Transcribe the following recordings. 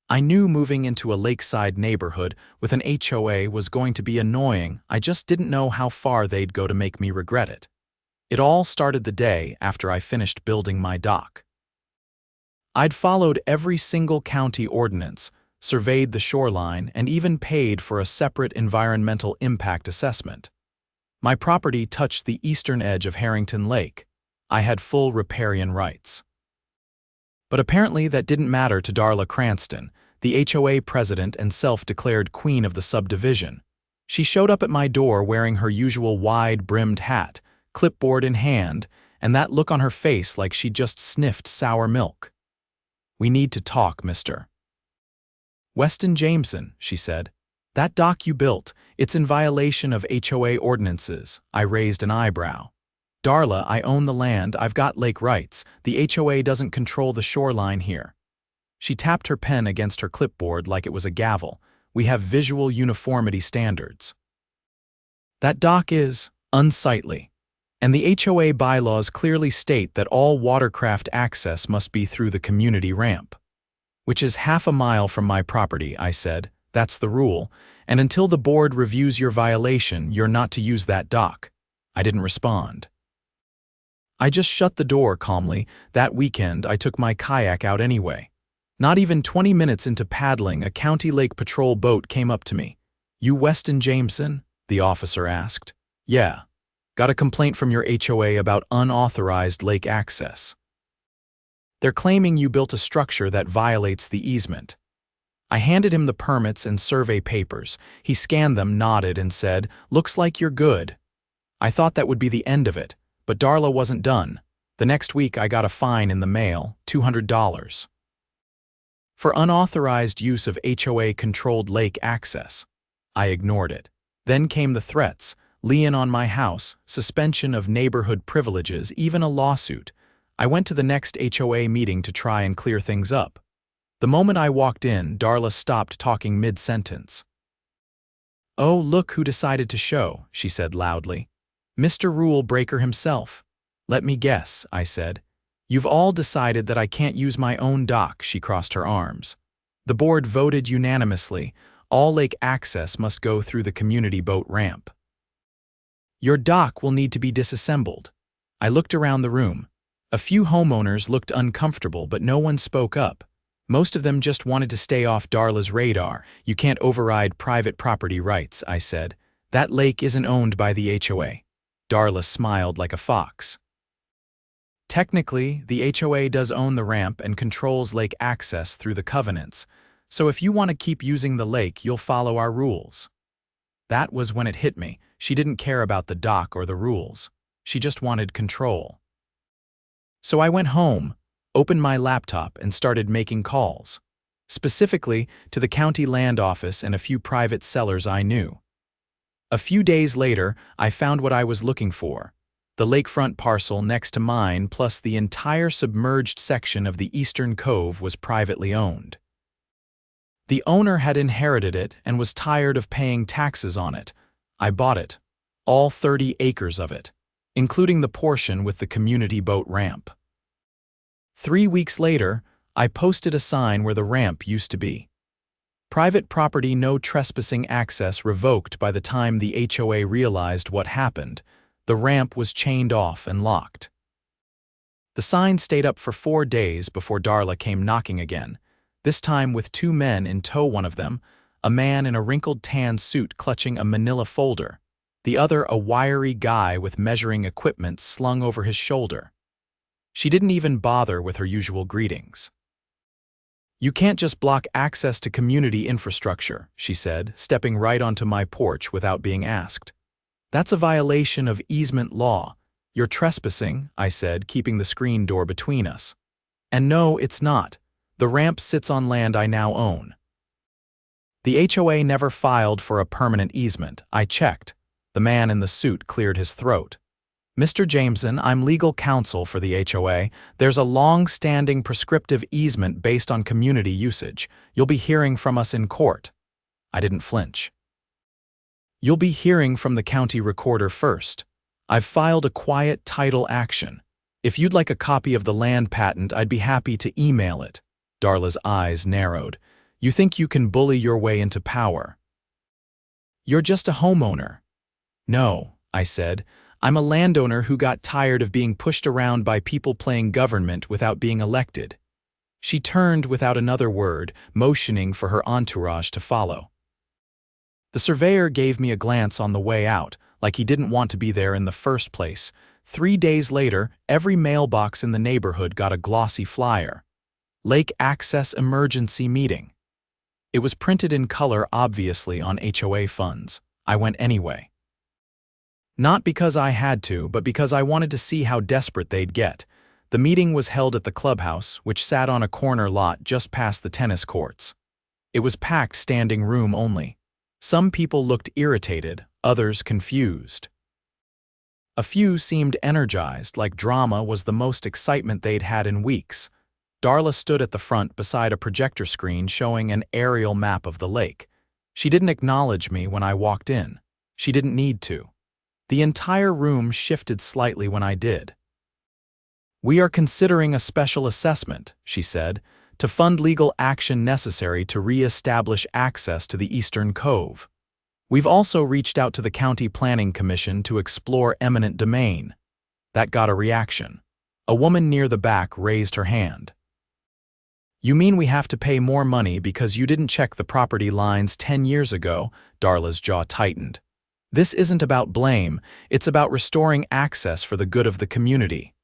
I knew moving into a lakeside neighborhood with an HOA was going to be annoying. I just didn't know how far they'd go to make me regret it. It all started the day after I finished building my dock. I'd followed every single county ordinance, surveyed the shoreline, and even paid for a separate environmental impact assessment. My property touched the eastern edge of Harrington Lake. I had full riparian rights. But apparently that didn't matter to Darla Cranston, the HOA president and self-declared queen of the subdivision. She showed up at my door wearing her usual wide-brimmed hat, clipboard in hand, and that look on her face like she'd just sniffed sour milk. "We need to talk, Mr. Weston Jameson," she said. "That dock you built, it's in violation of HOA ordinances." I raised an eyebrow. "Darla, I own the land, I've got lake rights. The HOA doesn't control the shoreline here." She tapped her pen against her clipboard like it was a gavel. "We have visual uniformity standards. That dock is unsightly, and the HOA bylaws clearly state that all watercraft access must be through the community ramp." "Which is half a mile from my property," I said. "That's the rule, and until the board reviews your violation, you're not to use that dock." I didn't respond. I just shut the door calmly. That weekend, I took my kayak out anyway. Not even 20 minutes into paddling, a county lake patrol boat came up to me. "You Weston Jameson?" the officer asked. "Yeah. Got a complaint from your HOA about unauthorized lake access. They're claiming you built a structure that violates the easement." I handed him the permits and survey papers. He scanned them, nodded, and said, "Looks like you're good." I thought that would be the end of it, but Darla wasn't done. The next week I got a fine in the mail, $200. For unauthorized use of HOA-controlled lake access. I ignored it. Then came the threats, lien on my house, suspension of neighborhood privileges, even a lawsuit. I went to the next HOA meeting to try and clear things up. The moment I walked in, Darla stopped talking mid-sentence. "Oh, look who decided to show," she said loudly. "Mr. Rule Breaker himself." "Let me guess," I said. "You've all decided that I can't use my own dock." She crossed her arms. "The board voted unanimously. All lake access must go through the community boat ramp. Your dock will need to be disassembled." I looked around the room. A few homeowners looked uncomfortable, but no one spoke up. Most of them just wanted to stay off Darla's radar. "You can't override private property rights," I said. "That lake isn't owned by the HOA." Darla smiled like a fox. "Technically, the HOA does own the ramp and controls lake access through the covenants, so if you want to keep using the lake, you'll follow our rules." That was when it hit me. She didn't care about the dock or the rules. She just wanted control. So I went home, opened my laptop, and started making calls, specifically to the county land office and a few private sellers I knew. A few days later, I found what I was looking for. The lakefront parcel next to mine plus the entire submerged section of the eastern cove was privately owned. The owner had inherited it and was tired of paying taxes on it. I bought it, all 30 acres of it, including the portion with the community boat ramp. 3 weeks later, I posted a sign where the ramp used to be. Private property, no trespassing, access revoked. By the time the HOA realized what happened, the ramp was chained off and locked. The sign stayed up for 4 days before Darla came knocking again, this time with 2 men in tow, one of them, a man in a wrinkled tan suit clutching a manila folder, the other a wiry guy with measuring equipment slung over his shoulder. She didn't even bother with her usual greetings. "You can't just block access to community infrastructure," she said, stepping right onto my porch without being asked. "That's a violation of easement law. You're trespassing," I said, keeping the screen door between us. "And no, it's not. The ramp sits on land I now own." The HOA never filed for a permanent easement. I checked. The man in the suit cleared his throat. "Mr. Jameson, I'm legal counsel for the HOA. There's a long-standing prescriptive easement based on community usage. You'll be hearing from us in court." I didn't flinch. "You'll be hearing from the county recorder first. I've filed a quiet title action. If you'd like a copy of the land patent, I'd be happy to email it." Darla's eyes narrowed. You think you can bully your way into power. You're just a homeowner. No, I said. I'm a landowner who got tired of being pushed around by people playing government without being elected. She turned without another word, motioning for her entourage to follow. The surveyor gave me a glance on the way out, like he didn't want to be there in the first place. 3 days later, every mailbox in the neighborhood got a glossy flyer. Lake Access Emergency Meeting. It was printed in color, obviously on HOA funds. I went anyway. Not because I had to, but because I wanted to see how desperate they'd get. The meeting was held at the clubhouse, which sat on a corner lot just past the tennis courts. It was packed standing room only. Some people looked irritated, others confused. A few seemed energized, like drama was the most excitement they'd had in weeks. Darla stood at the front beside a projector screen showing an aerial map of the lake. She didn't acknowledge me when I walked in. She didn't need to. The entire room shifted slightly when I did. "We are considering a special assessment," she said, "to fund legal action necessary to re-establish access to the Eastern Cove. We've also reached out to the County Planning Commission to explore eminent domain." That got a reaction. A woman near the back raised her hand. "You mean we have to pay more money because you didn't check the property lines 10 years ago?" Darla's jaw tightened. "This isn't about blame, it's about restoring access for the good of the community."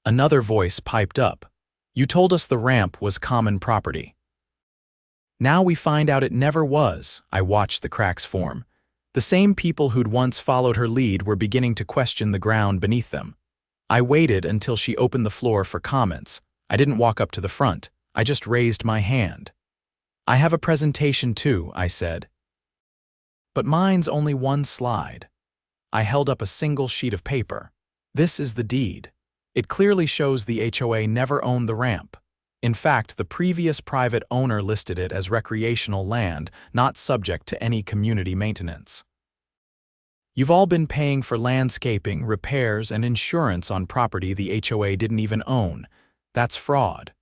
Another voice piped up. "You told us the ramp was common property." Now we find out it never was. I watched the cracks form. The same people who'd once followed her lead were beginning to question the ground beneath them. I waited until she opened the floor for comments. I didn't walk up to the front. I just raised my hand. "I have a presentation too," I said. But mine's only one slide. I held up a single sheet of paper. This is the deed. It clearly shows the HOA never owned the ramp. In fact, the previous private owner listed it as recreational land, not subject to any community maintenance. "You've all been paying for landscaping, repairs, and insurance on property the HOA didn't even own. That's fraud."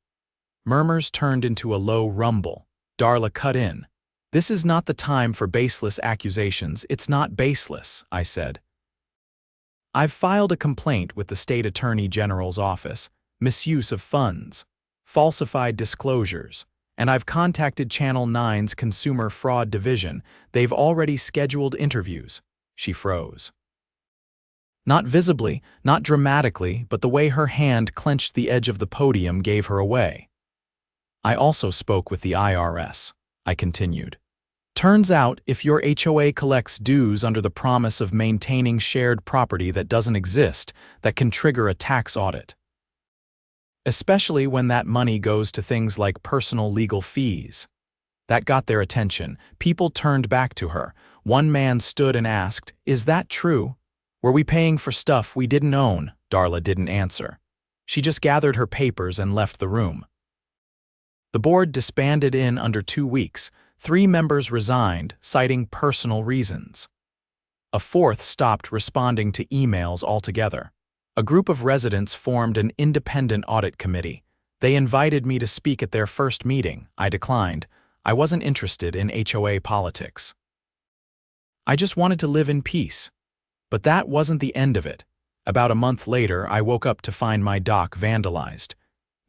Murmurs turned into a low rumble. Darla cut in. "This is not the time for baseless accusations. It's not baseless," I said. "I've filed a complaint with the State Attorney General's office, misuse of funds, falsified disclosures, and I've contacted Channel 9's Consumer Fraud Division. They've already scheduled interviews." She froze. Not visibly, not dramatically, but the way her hand clenched the edge of the podium gave her away. "I also spoke with the IRS," I continued. "Turns out, if your HOA collects dues under the promise of maintaining shared property that doesn't exist, that can trigger a tax audit. Especially when that money goes to things like personal legal fees." That got their attention. People turned back to her. One man stood and asked, "Is that true? Were we paying for stuff we didn't own?" Darla didn't answer. She just gathered her papers and left the room. The board disbanded in under 2 weeks. 3 members resigned, citing personal reasons. A 4th stopped responding to emails altogether. A group of residents formed an independent audit committee. They invited me to speak at their first meeting. I declined. I wasn't interested in HOA politics. I just wanted to live in peace. But that wasn't the end of it. About a month later, I woke up to find my dock vandalized.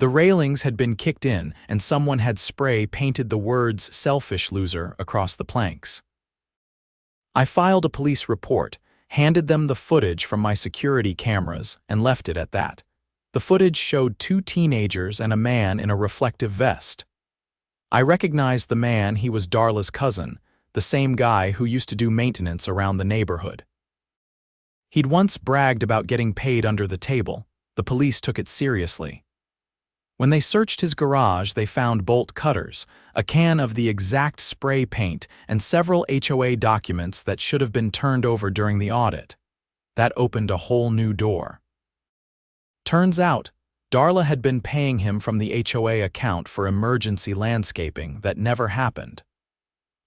The railings had been kicked in, and someone had spray painted the words "selfish loser" across the planks. I filed a police report, handed them the footage from my security cameras, and left it at that. The footage showed 2 teenagers and a man in a reflective vest. I recognized the man. He was Darla's cousin, the same guy who used to do maintenance around the neighborhood. He'd once bragged about getting paid under the table. The police took it seriously. When they searched his garage, they found bolt cutters, a can of the exact spray paint, and several HOA documents that should have been turned over during the audit. That opened a whole new door. Turns out, Darla had been paying him from the HOA account for emergency landscaping that never happened.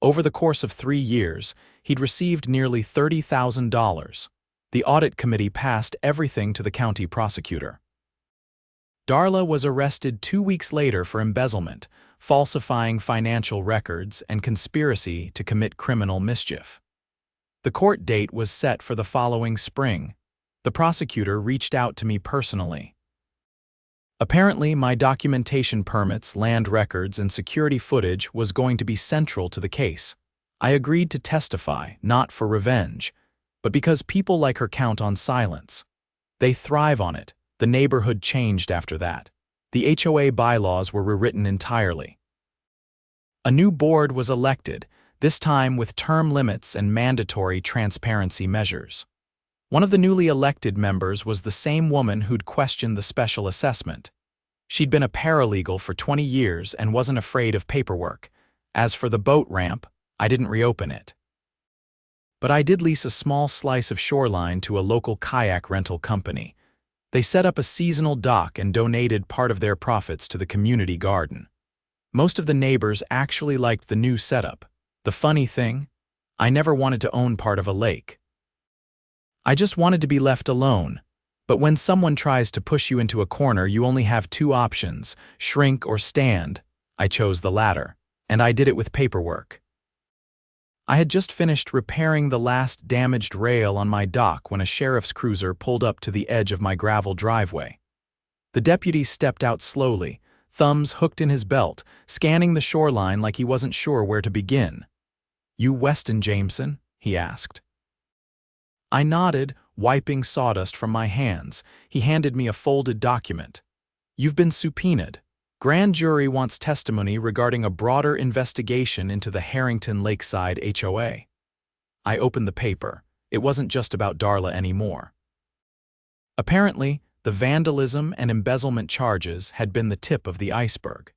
Over the course of 3 years, he'd received nearly $30,000. The audit committee passed everything to the county prosecutor. Darla was arrested 2 weeks later for embezzlement, falsifying financial records, and conspiracy to commit criminal mischief. The court date was set for the following spring. The prosecutor reached out to me personally. Apparently, my documentation permits, land records, and security footage was going to be central to the case. I agreed to testify, not for revenge, but because people like her count on silence. They thrive on it. The neighborhood changed after that. The HOA bylaws were rewritten entirely. A new board was elected, this time with term limits and mandatory transparency measures. One of the newly elected members was the same woman who'd questioned the special assessment. She'd been a paralegal for 20 years and wasn't afraid of paperwork. As for the boat ramp, I didn't reopen it. But I did lease a small slice of shoreline to a local kayak rental company. They set up a seasonal dock and donated part of their profits to the community garden. Most of the neighbors actually liked the new setup. The funny thing, I never wanted to own part of a lake. I just wanted to be left alone. But when someone tries to push you into a corner, you only have two options, shrink or stand. I chose the latter, and I did it with paperwork. I had just finished repairing the last damaged rail on my dock when a sheriff's cruiser pulled up to the edge of my gravel driveway. The deputy stepped out slowly, thumbs hooked in his belt, scanning the shoreline like he wasn't sure where to begin. "You Weston Jameson?" he asked. I nodded, wiping sawdust from my hands. He handed me a folded document. "You've been subpoenaed. Grand jury wants testimony regarding a broader investigation into the Harrington Lakeside HOA." I opened the paper. It wasn't just about Darla anymore. Apparently, the vandalism and embezzlement charges had been the tip of the iceberg.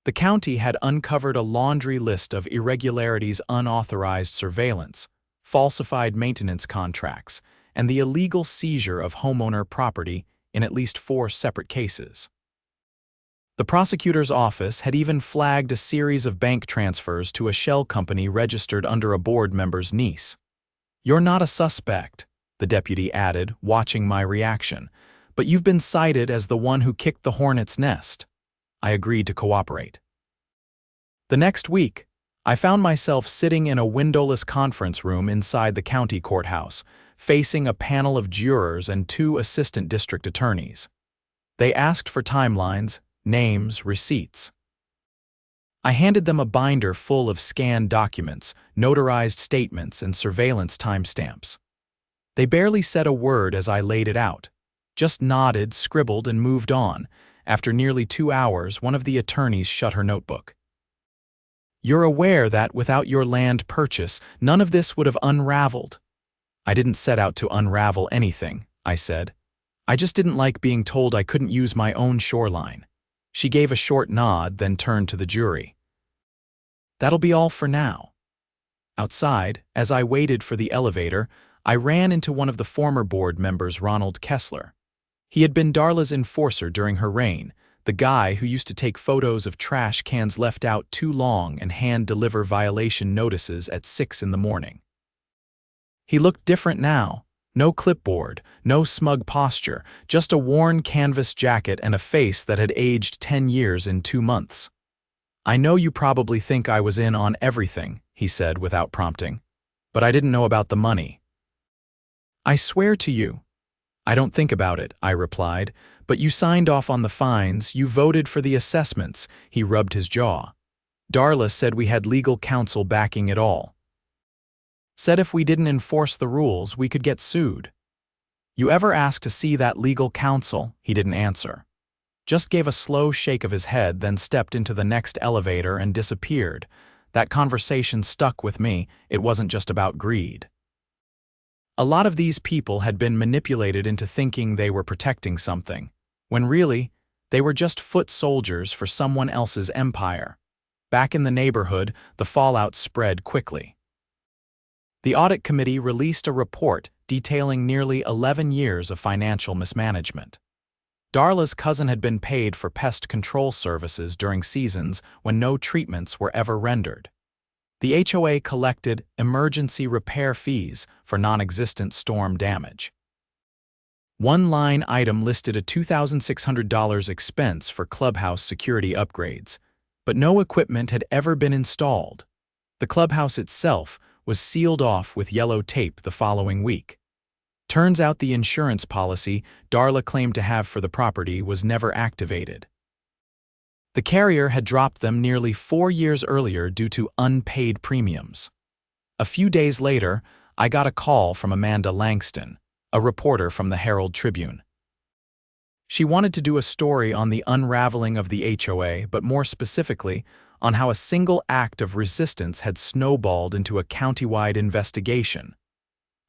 The county had uncovered a laundry list of irregularities: unauthorized surveillance, falsified maintenance contracts, and the illegal seizure of homeowner property in at least 4 separate cases. The prosecutor's office had even flagged a series of bank transfers to a shell company registered under a board member's niece. "You're not a suspect," the deputy added, watching my reaction, "but you've been cited as the one who kicked the hornet's nest." I agreed to cooperate. The next week, I found myself sitting in a windowless conference room inside the county courthouse, facing a panel of jurors and 2 assistant district attorneys. They asked for timelines, names, receipts. I handed them a binder full of scanned documents, notarized statements, and surveillance timestamps. They barely said a word as I laid it out, just nodded, scribbled, and moved on. After nearly 2 hours, one of the attorneys shut her notebook. "You're aware that without your land purchase, none of this would have unraveled." "I didn't set out to unravel anything," I said. "I just didn't like being told I couldn't use my own shoreline." She gave a short nod, then turned to the jury. "That'll be all for now." Outside, as I waited for the elevator, I ran into one of the former board members, Ronald Kessler. He had been Darla's enforcer during her reign, the guy who used to take photos of trash cans left out too long and hand-deliver violation notices at 6 in the morning. He looked different now. No clipboard, no smug posture, just a worn canvas jacket and a face that had aged 10 years in 2 months. "I know you probably think I was in on everything," he said without prompting, "but I didn't know about the money." "I swear to you." "I don't think about it," I replied, "but you signed off on the fines, you voted for the assessments." He rubbed his jaw. "Darla said we had legal counsel backing it all. Said if we didn't enforce the rules, we could get sued." "You ever asked to see that legal counsel?" He didn't answer. Just gave a slow shake of his head, then stepped into the next elevator and disappeared. That conversation stuck with me. It wasn't just about greed. A lot of these people had been manipulated into thinking they were protecting something, when really, they were just foot soldiers for someone else's empire. Back in the neighborhood, the fallout spread quickly. The audit committee released a report detailing nearly 11 years of financial mismanagement. Darla's cousin had been paid for pest control services during seasons when no treatments were ever rendered. The HOA collected emergency repair fees for non-existent storm damage. One line item listed a $2,600 expense for clubhouse security upgrades, but no equipment had ever been installed. The clubhouse itself was sealed off with yellow tape the following week. Turns out the insurance policy Darla claimed to have for the property was never activated. The carrier had dropped them nearly 4 years earlier due to unpaid premiums. A few days later, I got a call from Amanda Langston, a reporter from the Herald Tribune. She wanted to do a story on the unraveling of the HOA, but more specifically, on how a single act of resistance had snowballed into a county-wide investigation.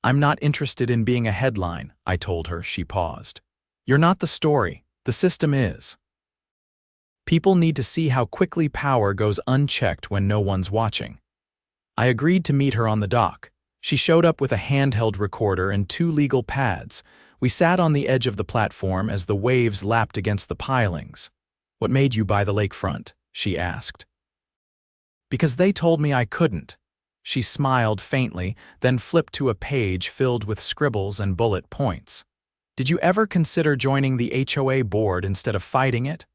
"I'm not interested in being a headline," I told her. She paused. "You're not the story. The system is. People need to see how quickly power goes unchecked when no one's watching." I agreed to meet her on the dock. She showed up with a handheld recorder and 2 legal pads. We sat on the edge of the platform as the waves lapped against the pilings. "What made you buy the lakefront?" she asked. "Because they told me I couldn't." She smiled faintly, then flipped to a page filled with scribbles and bullet points. "Did you ever consider joining the HOA board instead of fighting it?"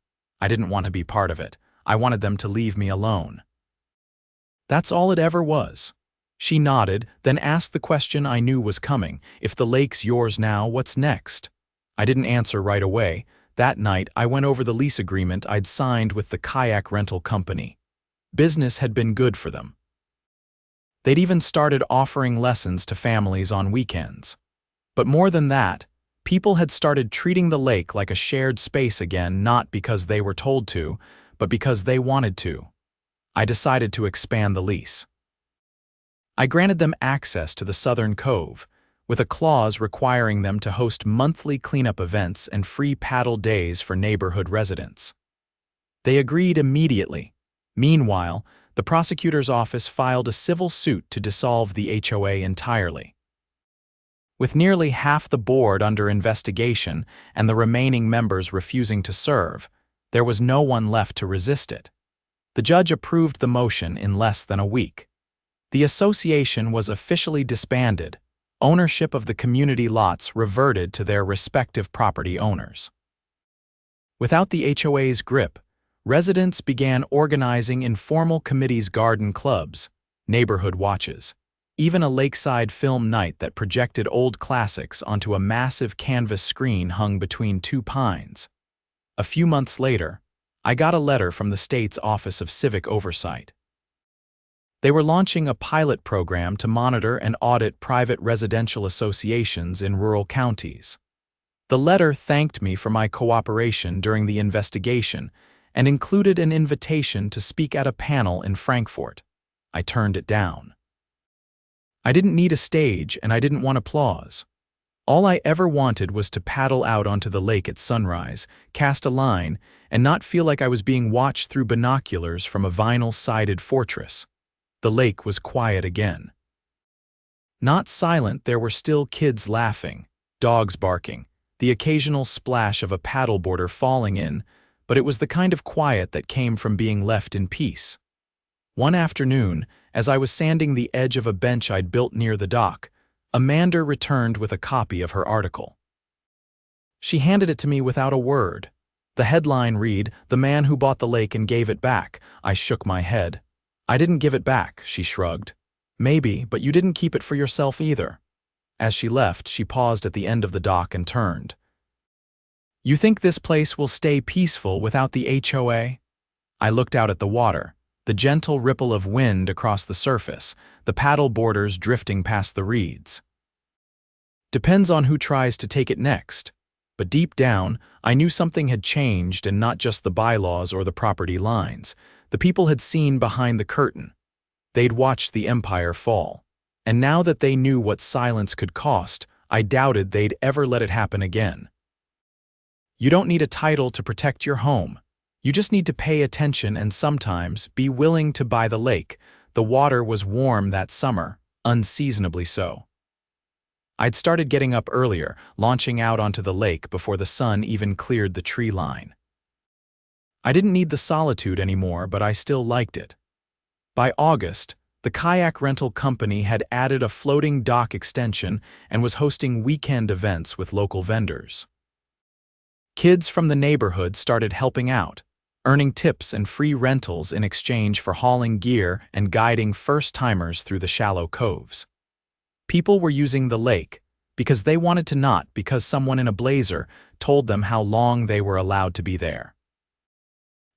I didn't want to be part of it. I wanted them to leave me alone. That's all it ever was. She nodded, then asked the question I knew was coming. "If the lake's yours now, what's next?" I didn't answer right away. That night, I went over the lease agreement I'd signed with the kayak rental company. Business had been good for them. They'd even started offering lessons to families on weekends. But more than that, people had started treating the lake like a shared space again, not because they were told to, but because they wanted to. I decided to expand the lease. I granted them access to the Southern Cove, with a clause requiring them to host monthly cleanup events and free paddle days for neighborhood residents. They agreed immediately. Meanwhile, the prosecutor's office filed a civil suit to dissolve the HOA entirely. With nearly half the board under investigation and the remaining members refusing to serve, there was no one left to resist it. The judge approved the motion in less than a week. The association was officially disbanded. Ownership of the community lots reverted to their respective property owners. Without the HOA's grip, residents began organizing informal committees, garden clubs, neighborhood watches, even a lakeside film night that projected old classics onto a massive canvas screen hung between 2 pines. A few months later, I got a letter from the state's Office of Civic Oversight. They were launching a pilot program to monitor and audit private residential associations in rural counties. The letter thanked me for my cooperation during the investigation and included an invitation to speak at a panel in Frankfort. I turned it down. I didn't need a stage and I didn't want applause. All I ever wanted was to paddle out onto the lake at sunrise, cast a line, and not feel like I was being watched through binoculars from a vinyl-sided fortress. The lake was quiet again. Not silent, there were still kids laughing, dogs barking, the occasional splash of a paddleboarder falling in, but it was the kind of quiet that came from being left in peace. One afternoon, as I was sanding the edge of a bench I'd built near the dock, Amanda returned with a copy of her article. She handed it to me without a word. The headline read, "The Man Who Bought the Lake and Gave It Back." I shook my head. "I didn't give it back," she shrugged. "Maybe, but you didn't keep it for yourself either." As she left, she paused at the end of the dock and turned. "You think this place will stay peaceful without the HOA?" I looked out at the water, the gentle ripple of wind across the surface, the paddle boarders drifting past the reeds. Depends on who tries to take it next. But deep down, I knew something had changed, and not just the bylaws or the property lines. The people had seen behind the curtain. They'd watched the empire fall. And now that they knew what silence could cost, I doubted they'd ever let it happen again. You don't need a title to protect your home. You just need to pay attention and sometimes be willing to buy the lake. The water was warm that summer, unseasonably so. I'd started getting up earlier, launching out onto the lake before the sun even cleared the tree line. I didn't need the solitude anymore, but I still liked it. By August, The kayak rental company had added a floating dock extension and was hosting weekend events with local vendors. Kids from the neighborhood started helping out, earning tips and free rentals in exchange for hauling gear and guiding first-timers through the shallow coves. People were using the lake because they wanted to, not because someone in a blazer told them how long they were allowed to be there.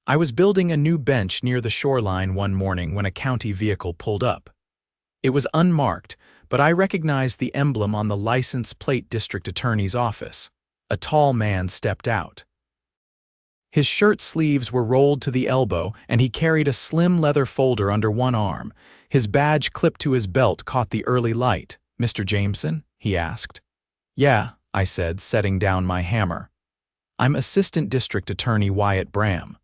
I was building a new bench near the shoreline one morning when a county vehicle pulled up. It was unmarked, but I recognized the emblem on the license plate district attorney's office. A tall man stepped out. His shirt sleeves were rolled to the elbow, and he carried a slim leather folder under one arm. His badge clipped to his belt caught the early light. "Mr. Jameson?" he asked. "Yeah," I said, setting down my hammer. "I'm Assistant District Attorney Wyatt Bram.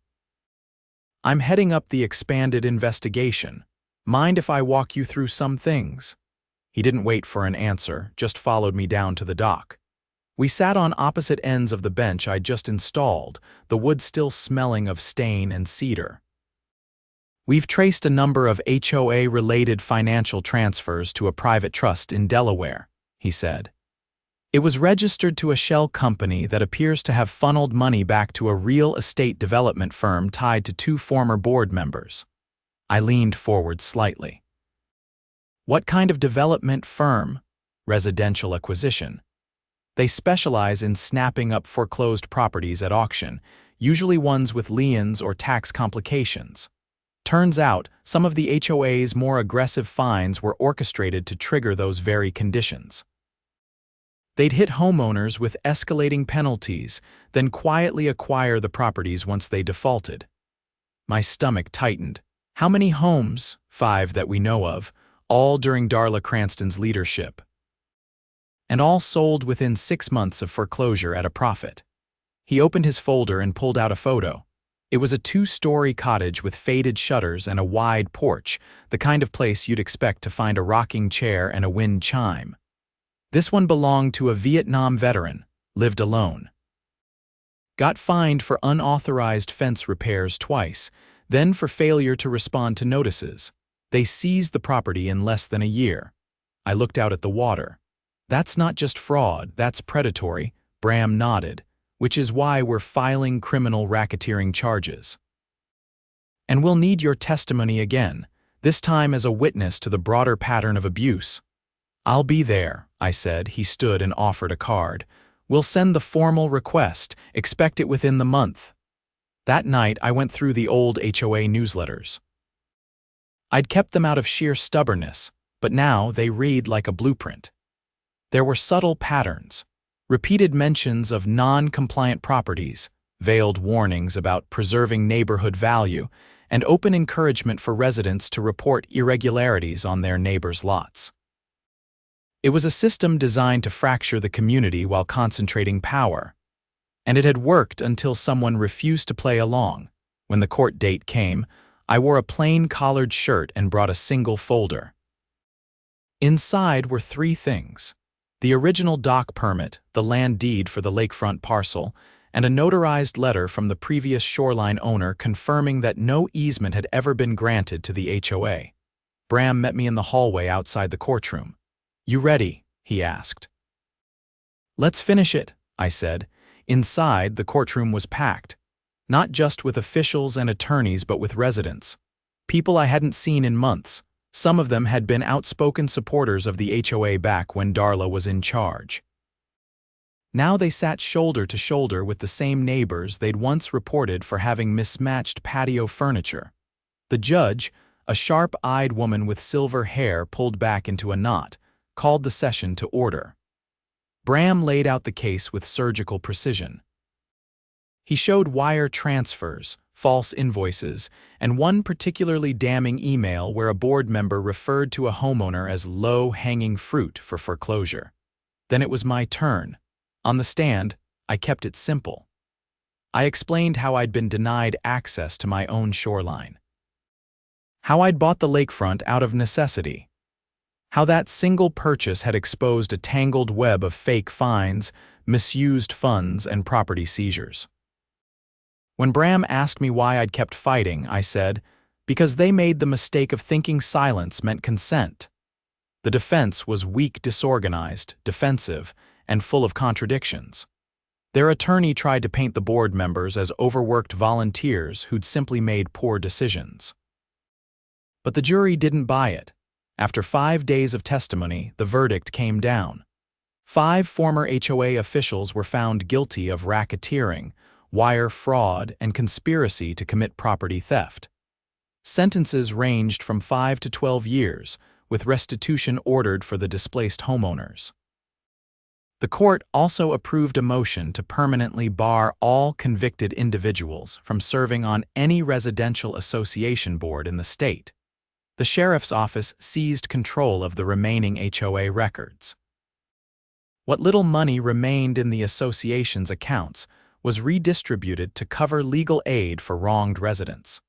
I'm heading up the expanded investigation. Mind if I walk you through some things?" He didn't wait for an answer, just followed me down to the dock. We sat on opposite ends of the bench I'd just installed, the wood still smelling of stain and cedar. "We've traced a number of HOA-related financial transfers to a private trust in Delaware," he said. "It was registered to a shell company that appears to have funneled money back to a real estate development firm tied to 2 former board members." I leaned forward slightly. "What kind of development firm?" "Residential acquisition. They specialize in snapping up foreclosed properties at auction, usually ones with liens or tax complications. Turns out, some of the HOA's more aggressive fines were orchestrated to trigger those very conditions. They'd hit homeowners with escalating penalties, then quietly acquire the properties once they defaulted." My stomach tightened. "How many homes?" "5 that we know of, all during Darla Cranston's leadership. And all sold within 6 months of foreclosure at a profit." He opened his folder and pulled out a photo. It was a 2-story cottage with faded shutters and a wide porch, the kind of place you'd expect to find a rocking chair and a wind chime. This one belonged to a Vietnam veteran, lived alone. Got fined for unauthorized fence repairs twice, then for failure to respond to notices. They seized the property in less than a year. I looked out at the water. "That's not just fraud, that's predatory," Bram nodded, "which is why we're filing criminal racketeering charges. And we'll need your testimony again, this time as a witness to the broader pattern of abuse." "I'll be there," I said. He stood and offered a card. "We'll send the formal request. Expect it within the month." That night, I went through the old HOA newsletters. I'd kept them out of sheer stubbornness, but now they read like a blueprint. There were subtle patterns, repeated mentions of non-compliant properties, veiled warnings about preserving neighborhood value, and open encouragement for residents to report irregularities on their neighbors' lots. It was a system designed to fracture the community while concentrating power. And it had worked until someone refused to play along. When the court date came, I wore a plain collared shirt and brought a single folder. Inside were 3 things: the original dock permit, the land deed for the lakefront parcel, and a notarized letter from the previous shoreline owner confirming that no easement had ever been granted to the HOA. Bram met me in the hallway outside the courtroom. "You ready?" he asked. "Let's finish it," I said. Inside, the courtroom was packed, not just with officials and attorneys but with residents, people I hadn't seen in months. Some of them had been outspoken supporters of the HOA back when Darla was in charge. Now they sat shoulder to shoulder with the same neighbors they'd once reported for having mismatched patio furniture. The judge, a sharp-eyed woman with silver hair pulled back into a knot, called the session to order. Bram laid out the case with surgical precision. He showed wire transfers, false invoices, and one particularly damning email where a board member referred to a homeowner as low-hanging fruit for foreclosure. Then it was my turn. On the stand, I kept it simple. I explained how I'd been denied access to my own shoreline. How I'd bought the lakefront out of necessity. How that single purchase had exposed a tangled web of fake fines, misused funds, and property seizures. When Bram asked me why I'd kept fighting, I said, because they made the mistake of thinking silence meant consent. The defense was weak, disorganized, defensive, and full of contradictions. Their attorney tried to paint the board members as overworked volunteers who'd simply made poor decisions. But the jury didn't buy it. After 5 days of testimony, the verdict came down. 5 former HOA officials were found guilty of racketeering, wire fraud, and conspiracy to commit property theft. Sentences ranged from 5 to 12 years, with restitution ordered for the displaced homeowners. The court also approved a motion to permanently bar all convicted individuals from serving on any residential association board in the state. The sheriff's office seized control of the remaining HOA records. What little money remained in the association's accounts was redistributed to cover legal aid for wronged residents.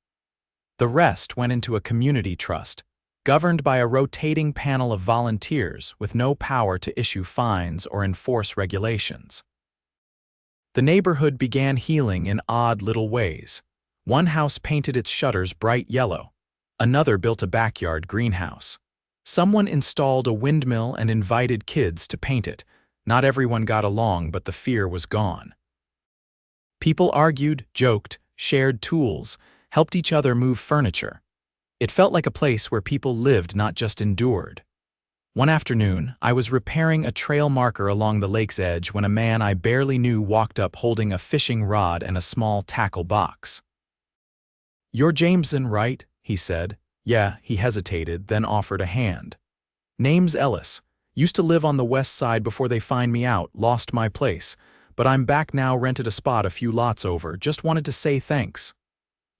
The rest went into a community trust, governed by a rotating panel of volunteers with no power to issue fines or enforce regulations. The neighborhood began healing in odd little ways. One house painted its shutters bright yellow. Another built a backyard greenhouse. Someone installed a windmill and invited kids to paint it. Not everyone got along, but the fear was gone. People argued, joked, shared tools, helped each other move furniture. It felt like a place where people lived, not just endured. One afternoon, I was repairing a trail marker along the lake's edge when a man I barely knew walked up holding a fishing rod and a small tackle box. "You're Jameson, right?" he said. "Yeah," he hesitated, then offered a hand. "Name's Ellis. Used to live on the west side before they fined me out, lost my place. But I'm back now, rented a spot a few lots over, just wanted to say thanks."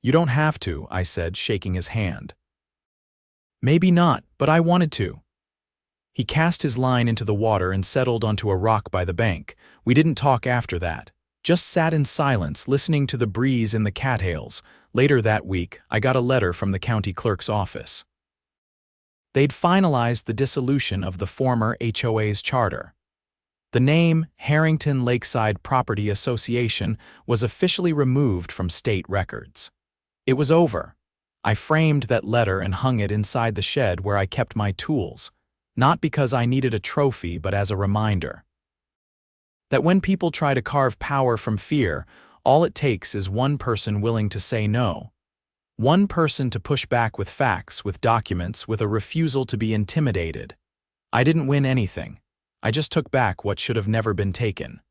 "You don't have to," I said, shaking his hand. "Maybe not, but I wanted to." He cast his line into the water and settled onto a rock by the bank. We didn't talk after that, just sat in silence, listening to the breeze in the cattails. Later that week, I got a letter from the county clerk's office. They'd finalized the dissolution of the former HOA's charter. The name Harrington Lakeside Property Association was officially removed from state records. It was over. I framed that letter and hung it inside the shed where I kept my tools, not because I needed a trophy, but as a reminder that when people try to carve power from fear, all it takes is one person willing to say no. One person to push back with facts, with documents, with a refusal to be intimidated. I didn't win anything. I just took back what should have never been taken.